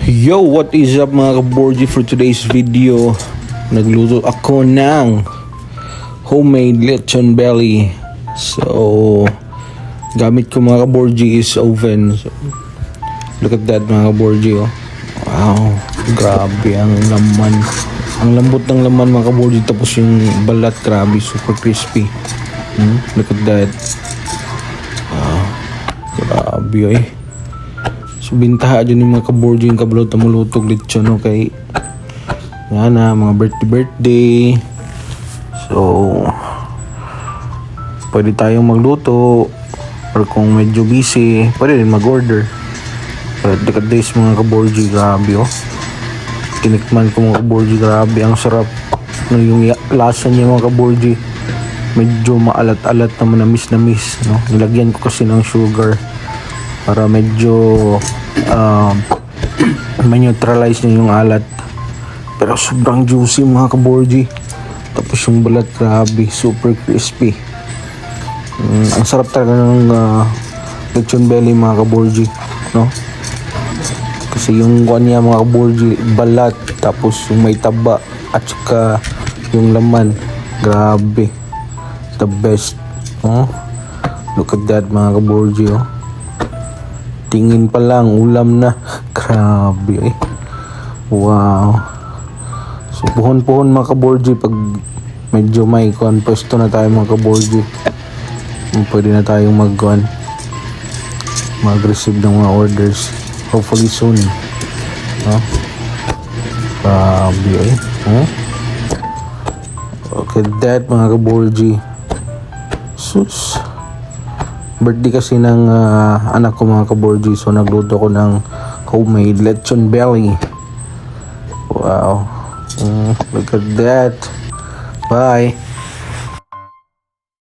Yo, what is up mga kaborji? For today's video, nagluto ako ng homemade lechon belly. So, gamit ko mga kaborji is oven. So, look at that mga kaborji, oh. Wow, grabe ang laman. Ang lambot ng laman mga kaborji. Tapos yung balat, grabe, super crispy. Look at that. Wow, grabe eh. So, bintaha dyan yung mga kaborji, yung kabalot na mulutog lechon, okay? Yan na, mga birthday. So, pwede tayong magluto. Or kung medyo busy, pwede rin mag-order. But look at this mga kaborji, grabe oh. Tinikman ko mga kaborji, grabe. Ang sarap. No, yung lasa niya mga kaborji, medyo maalat-alat na manamis-namis. No? Nilagyan ko kasi ng sugar para medyo ma-neutralize niya yung alat. Pero sobrang juicy mga kaborji. Tapos yung balat, grabe, super crispy. Ang sarap talaga ng lechon belly mga kaborji, no? Kasi yung kuha niya mga kaborji, balat, tapos yung may taba, at saka yung laman, grabe, the best, no? Look at that mga kaborji, oh. Tingin pa lang, ulam na. Grabe eh. Wow. So, puhon-puhon mga kaborji pag medyo may pwesto na tayo mga kaborji. Pwede na tayong mag-receive ng mga orders. Hopefully soon. Grabe eh. Okay, that mga kaborji. Sus. Birthday kasi ng anak ko mga kaborji, so nagluto ko ng homemade lechon belly. Wow. Look at that. Bye.